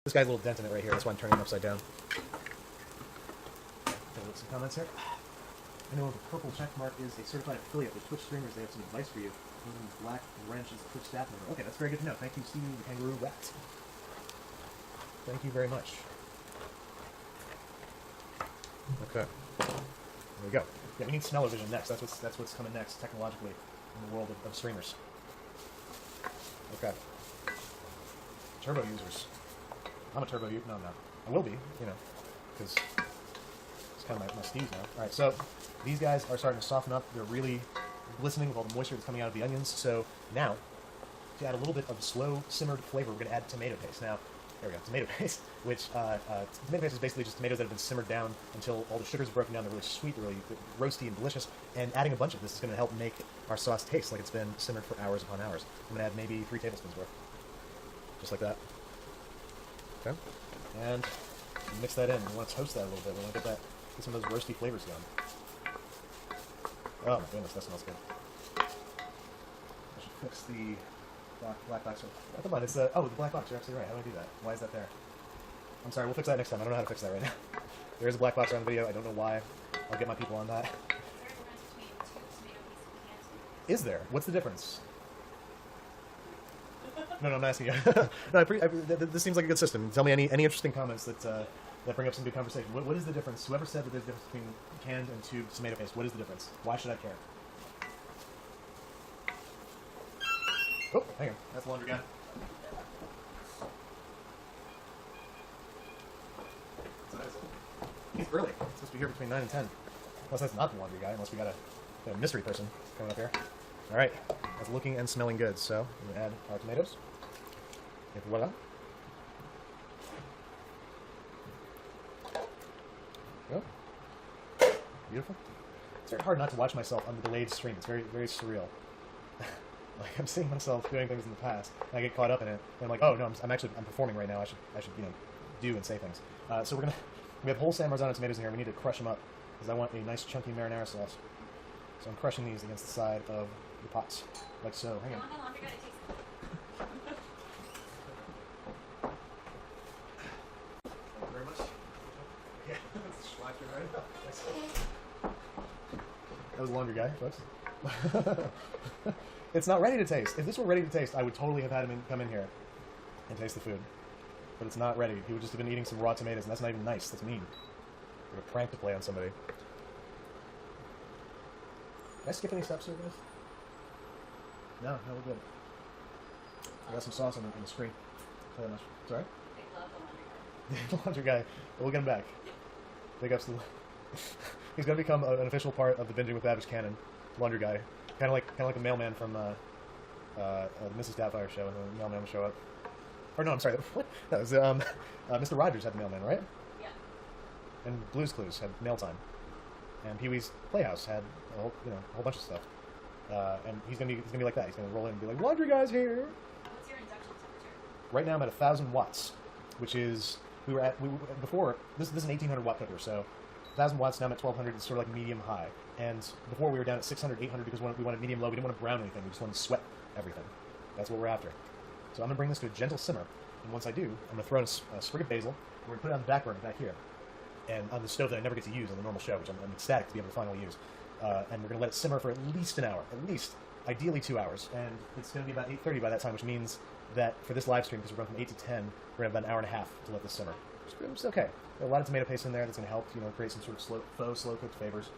This guy's a little dent in it right here. That's why I'm turning it upside down. Look, some comments here. I know the purple check mark is a certified affiliate with Twitch streamers. They have some advice for you. Black wrench is a Twitch staff member. Okay, that's very good to know. Thank you, Stevie the Kangaroo Rat. Thank you very much. Okay. There we go. Yeah, we need smell-o-vision next. That's what's coming next technologically in the world of streamers. Okay. Turbo users. I'm a turbo user. No, I'm not. I will be, you know, because it's kind of my steez now. All right, so these guys are starting to soften up. They're really glistening with all the moisture that's coming out of the onions. So now, to add a little bit of slow simmered flavor, we're going to add tomato paste. Now, there we go, tomato paste, which tomato paste is basically just tomatoes that have been simmered down until all the sugars are broken down. They're really sweet, they're really roasty and delicious. And adding a bunch of this is going to help make our sauce taste like it's been simmered for hours upon hours. I'm going to add maybe 3 tablespoons worth, just like that. Okay, and mix that in. We want to toast that a little bit. We want to get some of those roasty flavors going. Oh my goodness, that smells good. I should fix the black box. Oh, come on, it's oh, the black box. You're absolutely right. How do I do that? Why is that there? I'm sorry. We'll fix that next time. I don't know how to fix that right now. There is a black box around the video. I don't know why. I'll get my people on that. Is there? What's the difference? No, I'm asking you. No, this seems like a good system. Tell me any interesting comments that bring up some good conversation. What is the difference? Whoever said that there's a difference between canned and tubed tomato paste, what is the difference? Why should I care? Oh, hang on. That's the laundry guy. He's early. He's supposed to be here between 9 and 10. Unless that's not the laundry guy, unless we got a mystery person coming up here. All right. That's looking and smelling good. So, we're going to add our tomatoes. And voila. Go. Beautiful. It's very hard not to watch myself on the delayed stream. It's very, very surreal. Like, I'm seeing myself doing things in the past, and I get caught up in it, and I'm like, oh no, I'm performing right now. I should you know, do and say things. So we have whole San Marzano tomatoes in here. We need to crush them up because I want a nice chunky marinara sauce. So I'm crushing these against the side of the pots, like so. Hang on. Very much. Yeah, that was the laundry guy, folks. It's not ready to taste. If this were ready to taste, I would totally have had him come in here and taste the food. But it's not ready. He would just have been eating some raw tomatoes, and that's not even nice. That's mean. We're a prank to play on somebody. Did I skip any steps here, guys? No, we're good. I got some sauce on the screen. Tell you much. Sorry? They love the laundry guy. The laundry guy. We'll get him back. Big ups to he's going to become an official part of the Binging with Babish canon. Laundry guy. Kind of like a mailman from the Mrs. Doubtfire show, and the mailman would show up. Or no, I'm sorry. What? That was Mr. Rogers had the mailman, right? Yeah. And Blue's Clues had mail time, and Pee Wee's Playhouse had a whole bunch of stuff. And he's gonna be like that. He's gonna roll in and be like, "Laundry guy's here." What's your induction temperature? Right now I'm at 1,000 watts, which is before this is an 1,800 watt cooker, so 1,000 watts. Now I'm at 1,200. It's sort of like medium high. And before we were down at 600, 800 because we wanted medium low. We didn't want to brown anything. We just wanted to sweat everything. That's what we're after. So I'm going to bring this to a gentle simmer. And once I do, I'm going to throw in a sprig of basil. We're going to put it on the back burner back here. And on the stove that I never get to use on the normal show, which I'm ecstatic to be able to finally use. And we're going to let it simmer for at least an hour. At least, ideally 2 hours. And it's going to be about 8:30 by that time, which means that for this live stream, because we're going from 8 to 10, we're going to have about an hour and a half to let this simmer. It's okay. There's a lot of tomato paste in there that's going to help, create some sort of slow-cooked flavors.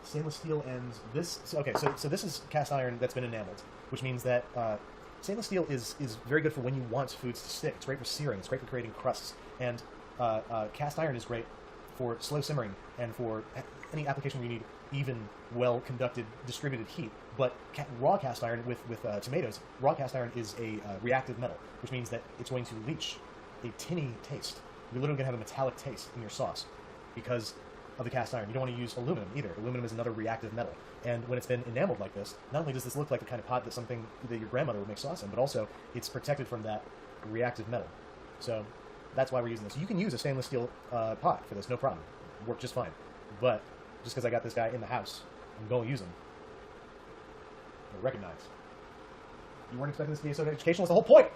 Stainless steel and this. Okay, so this is cast iron that's been enameled, which means that stainless steel is very good for when you want foods to stick. It's great for searing. It's great for creating crusts. And cast iron is great for slow simmering and for any application where you need even, well-conducted, distributed heat. But raw cast iron with tomatoes, raw cast iron is a reactive metal, which means that it's going to leach a tinny taste. You're literally going to have a metallic taste in your sauce because of the cast iron. You don't want to use aluminum either. Aluminum is another reactive metal. And when it's been enameled like this, not only does this look like the kind of pot that your grandmother would make sauce in, but also it's protected from that reactive metal. So that's why we're using this. You can use a stainless steel pot for this, no problem. It'll work just fine. But just because I got this guy in the house, I'm going to use him. Recognize. You weren't expecting this to be so educational. That's the whole point.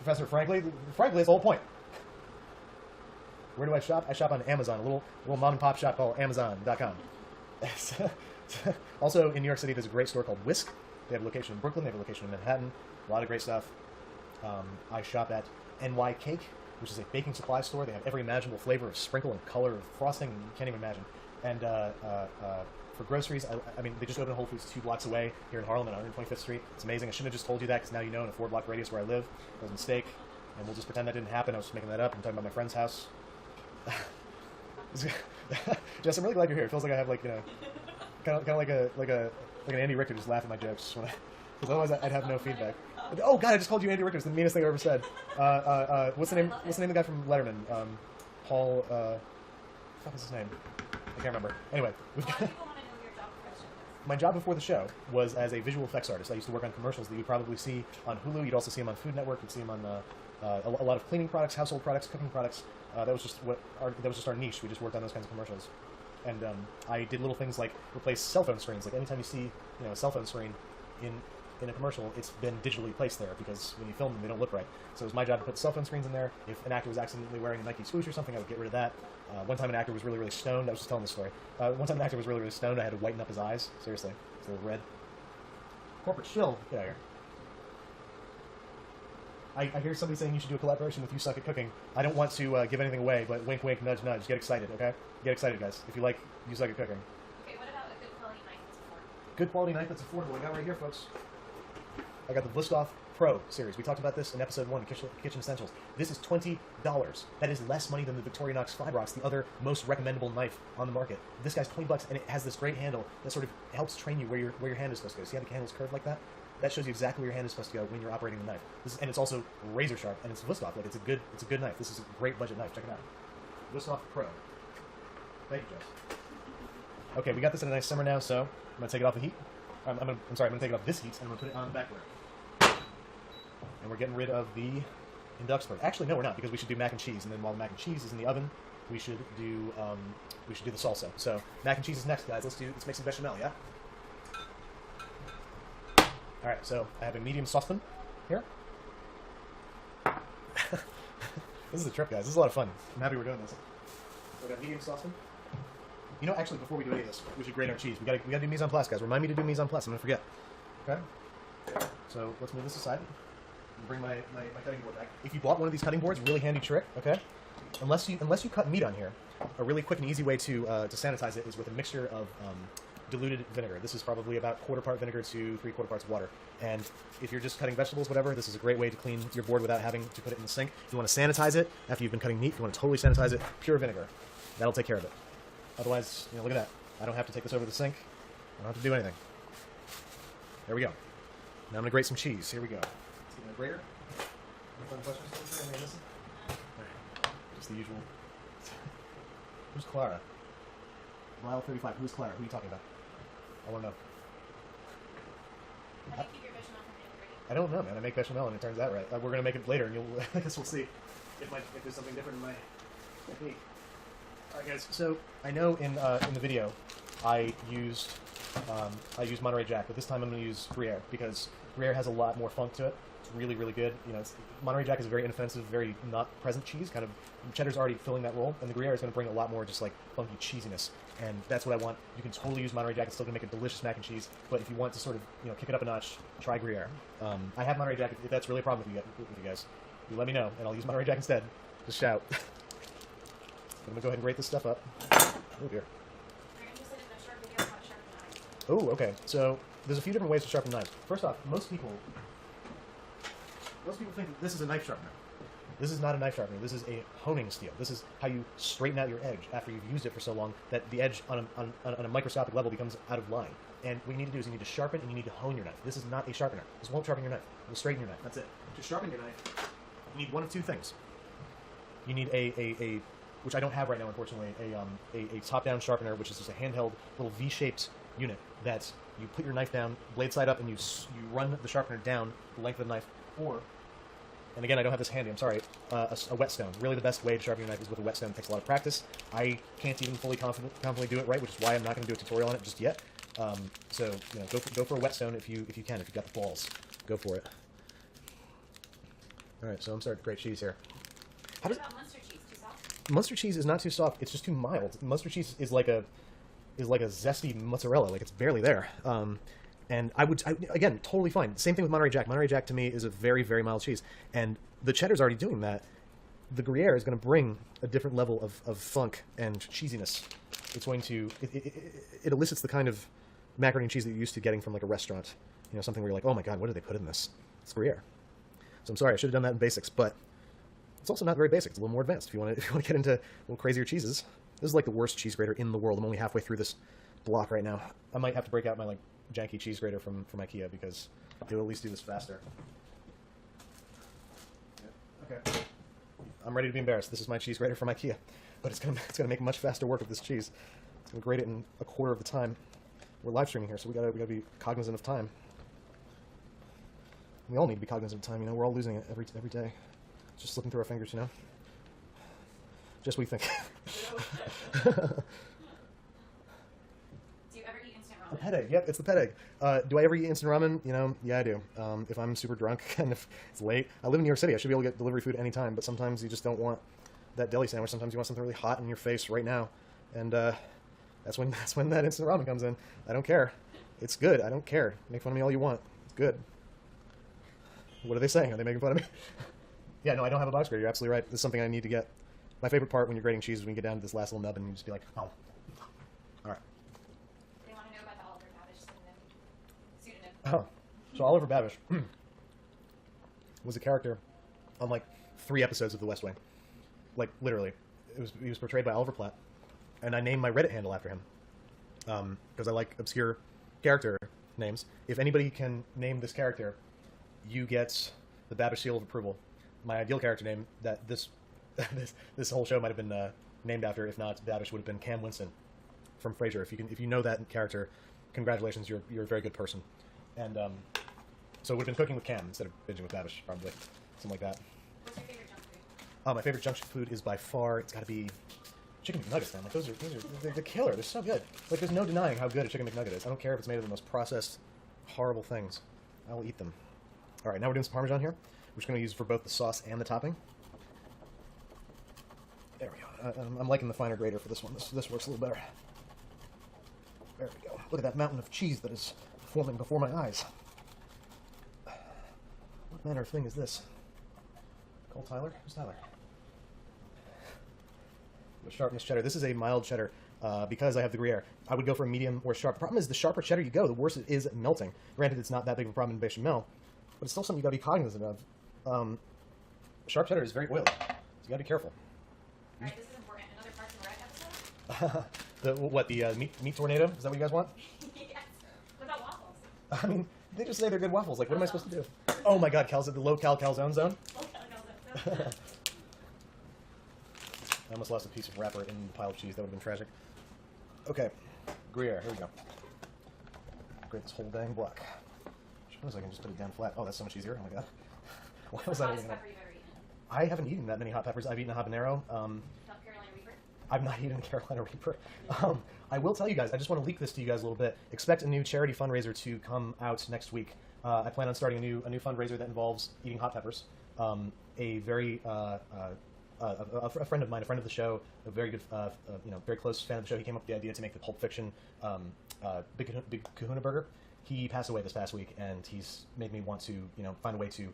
Professor, frankly, that's the whole point. Where do I shop? I shop on Amazon, a little mom and pop shop called Amazon.com. Also, in New York City, there's a great store called Whisk. They have a location in Brooklyn. They have a location in Manhattan. A lot of great stuff. I shop at NY Cake, which is a baking supply store. They have every imaginable flavor of sprinkle and color of frosting you can't even imagine. And for groceries, I mean, they just opened a Whole Foods 2 blocks away here in Harlem at 125th Street. It's amazing. I shouldn't have just told you that because now you know in a 4-block radius where I live. It was a mistake. And we'll just pretend that didn't happen. I was just making that up. I'm talking about my friend's house. Jess, I'm really glad you're here. It feels like I have, like, you know, kind of like an Andy Richter just laugh at my jokes. Because otherwise I'd have no feedback. Oh God, I just called you Andy Richter. It's the meanest thing I've ever said. What's the name? What's the name of the guy from Letterman? Paul. What the fuck is his name? I can't remember. Anyway, we've got. People want to know your job profession. My job before the show was as a visual effects artist. I used to work on commercials that you'd probably see on Hulu. You'd also see them on Food Network. You'd see them on a lot of cleaning products, household products, cooking products. That was just our niche. We just worked on those kinds of commercials. And I did little things like replace cell phone screens. Like anytime you see a cell phone screen in a commercial, it's been digitally placed there because when you film them, they don't look right. So it was my job to put cell phone screens in there. If an actor was accidentally wearing a Nike swoosh or something, I would get rid of that. One time an actor was really, really stoned. I was just telling this story. One time an actor was really, really stoned. I had to whiten up his eyes. Seriously. It's a little red. Corporate shill. Get out of here. I hear somebody saying you should do a collaboration with You Suck at Cooking. I don't want to give anything away, but wink, wink, nudge, nudge. Get excited, okay? Get excited, guys, if you like You Suck at Cooking. Okay, what about a good quality knife that's affordable? Good quality knife that's affordable. I got right here, folks. I got the Blistoff Pro series. We talked about this in episode 1, Kitchen Essentials. This is $20. That is less money than the Victorinox Fibrox, the other most recommendable knife on the market. This guy's $20, and it has this great handle that sort of helps train you where your hand is supposed to go. See how the handle's curved like that? That shows you exactly where your hand is supposed to go when you're operating the knife. And it's also razor sharp, and it's Blistoff. Like it's a good knife. This is a great budget knife. Check it out. Blistoff Pro. Thank you, Jess. Okay, we got this in a nice summer now, so I'm gonna take it off the heat. I'm gonna take it off this heat, and I'm gonna put it on the back burner. And we're getting rid of the Induxburg. Actually, no, we're not, because we should do mac and cheese, and then while the mac and cheese is in the oven, we should do the salsa. So mac and cheese is next, guys. Let's make some bechamel, yeah. All right, so I have a medium saucepan here. This is a trip, guys. This is a lot of fun. I'm happy we're doing this. So I got medium saucepan. You know, actually, before we do any of this, we should grate our cheese. We gotta do mise en place, guys. Remind me to do mise en place. I'm gonna forget. Okay. So let's move this aside. Bring my cutting board back. If you bought one of these cutting boards, really handy trick. Okay. Unless you cut meat on here, a really quick and easy way to sanitize it is with a mixture of diluted vinegar. This is probably about 1/4 part vinegar to 3/4 parts water. And if you're just cutting vegetables, whatever, this is a great way to clean your board without having to put it in the sink. If you want to sanitize it after you've been cutting meat, if you want to totally sanitize it, pure vinegar. That'll take care of it. Otherwise, look at that. I don't have to take this over the sink. I don't have to do anything. There we go. Now I'm gonna grate some cheese. Here we go. Let's get a grater. Any fun questions? Anything missing? Alright. Just the usual. Who's Clara? Lyle 35. Who's Clara? Who are you talking about? I want to know. How do you keep your bechamel from being gritty? I don't know, man. I make bechamel and it turns out right. We're gonna make it later, and I guess we'll see if there's something different in my technique. All right, guys. So I know in the video I used Monterey Jack, but this time I'm going to use Gruyere because Gruyere has a lot more funk to it. It's really, really good. You know, Monterey Jack is a very inoffensive, very not present cheese. Kind of cheddar's already filling that role, and the Gruyere is going to bring a lot more just like funky cheesiness, and that's what I want. You can totally use Monterey Jack. It's still going to make a delicious mac and cheese, but if you want to sort of kick it up a notch, try Gruyere. I have Monterey Jack. If that's really a problem with you guys, you let me know, and I'll use Monterey Jack instead. Just shout. I'm going to go ahead and grate this stuff up. Oh dear. You're interested in a short video about sharpening knives. Oh, okay. So there's a few different ways to sharpen knives. First off, most people think that this is a knife sharpener. This is not a knife sharpener. This is a honing steel. This is how you straighten out your edge after you've used it for so long that the edge on a microscopic level becomes out of line. And what you need to do is you need to sharpen and you need to hone your knife. This is not a sharpener. This won't sharpen your knife. It will straighten your knife. That's it. To sharpen your knife, you need one of two things. You need a which I don't have right now, unfortunately, a top-down sharpener, which is just a handheld little V-shaped unit that you put your knife down, blade side up, and you run the sharpener down the length of the knife, or, and again, I don't have this handy, I'm sorry, a whetstone. Really the best way to sharpen your knife is with a whetstone. It takes a lot of practice. I can't even fully confidently do it right, which is why I'm not going to do a tutorial on it just yet. So, go for a whetstone if you can, if you've got the balls. Go for it. All right, so I'm starting to grate cheese here. How What does about Munster cheese? Too soft? Munster cheese is not too soft? It's just too mild. Munster cheese is like a zesty mozzarella. Like it's barely there. And again, totally fine. Same thing with Monterey Jack. Monterey Jack to me is a very, very mild cheese, and the cheddar's already doing that. The Gruyere is going to bring a different level of funk and cheesiness. It's going to it elicits the kind of macaroni and cheese that you're used to getting from like a restaurant. You know, something where you're like, oh my god, what did they put in this? It's Gruyere. So I'm sorry, I should have done that in basics, but it's also not very basic. It's a little more advanced if you want to get into a little crazier cheeses. This is like the worst cheese grater in the world. I'm only halfway through this block right now. I might have to break out my like janky cheese grater from IKEA because it'll at least do this faster. Okay. I'm ready to be embarrassed. This is my cheese grater from IKEA, but it's gonna make much faster work of this cheese. It's gonna grate it in a quarter of the time. We're live streaming here, so we gotta be cognizant of time. We all need to be cognizant of time. You know, we're all losing it every day. It's just slipping through our fingers, you know. Just what you think. Do you ever eat instant The ramen? pet egg. Yep, it's the pet egg. Do I ever eat instant ramen? You know, yeah, I do. If I'm super drunk and if it's late, I live in New York City. I should be able to get delivery food anytime, but sometimes you just don't want that deli sandwich. Sometimes you want something really hot in your face right now, and that's when that instant ramen comes in. I don't care. It's good. I don't care. Make fun of me all you want. It's good. What are they saying? Are they making fun of me? Yeah, no, I don't have a box grater. You're absolutely right. This is something I need to get. My favorite part when you're grating cheese is when you get down to this last little nub and you just be like, oh. All right. They want to know about the Oliver Babish pseudonym. Oh, so Oliver Babish was a character on like 3 episodes of The West Wing. Like literally, he was portrayed by Oliver Platt, and I named my Reddit handle after him because I like obscure character names. If anybody can name this character, you get the Babish seal of approval. My ideal character name that this whole show might have been named after, if not Babish, would have been Cam Winston from Frasier. If you know that character, congratulations, you're a very good person. And so it would have been cooking with Cam instead of binging with Babish, probably something like that. What's your favorite junk food? My favorite junk food is by far, it's got to be chicken McNuggets, man. Like those are they're killer. They're so good. Like there's no denying how good a chicken McNugget is. I don't care if it's made of the most processed, horrible things. I will eat them. All right, now we're doing some Parmesan here. We're just going to use for both the sauce and the topping. There we go. I'm liking the finer grater for this one. This works a little better. There we go. Look at that mountain of cheese that is forming before my eyes. What manner of thing is this? Call Tyler? Who's Tyler? The sharpness cheddar. This is a mild cheddar because I have the Gruyere. I would go for a medium or sharp. The problem is the sharper cheddar you go, the worse it is at melting. Granted, it's not that big of a problem in bechamel, but it's still something you got to be cognizant of. Sharp cheddar is very oily, so you got to be careful. Alright, this is important. Another Parks and Rec episode? The meat tornado? Is that what you guys want? Yes. What about waffles? I mean, they just say they're good waffles. Like, what am I supposed to do? Oh my God, the low-cal calzone zone. I almost lost a piece of wrapper in the pile of cheese. That would have been tragic. Okay, Gruyere. Here we go. Grate this whole dang block. Suppose I can just put it down flat. Oh, that's so much easier. Oh my God. Why was I eating that? Pepper you've ever eaten? I haven't eaten that many hot peppers. I've eaten a habanero. Not Carolina Reaper? I've not eaten Carolina Reaper. I will tell you guys, I just want to leak this to you guys a little bit. Expect a new charity fundraiser to come out next week. I plan on starting a new fundraiser that involves eating hot peppers. A very a friend of mine, a friend of the show, a very good, very close fan of the show. He came up with the idea to make the Pulp Fiction Big Kahuna Burger. He passed away this past week, and he's made me want to, find a way to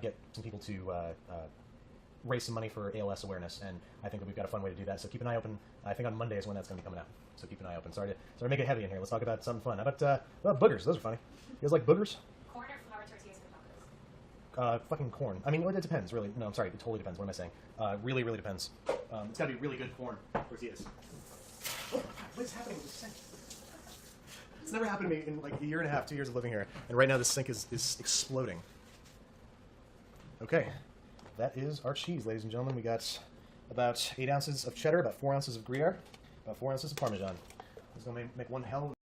get some people to raise some money for ALS awareness, and I think that we've got a fun way to do that. So keep an eye open. I think on Monday is when that's going to be coming out. So keep an eye open. Sorry to make it heavy in here. Let's talk about something fun. How about boogers? Those are funny. You guys like boogers? Corn or flour tortillas for tacos? Fucking corn. I mean, it depends, really. No, I'm sorry. It totally depends. What am I saying? Really, really depends. It's got to be really good corn tortillas. What is happening with this sink? It's never happened to me in like a year and a half, 2 years of living here, and right now this sink is exploding. Okay, that is our cheese, ladies and gentlemen. We got about 8 ounces of cheddar, about 4 ounces of Gruyere, about 4 ounces of Parmesan. This is going to make one hell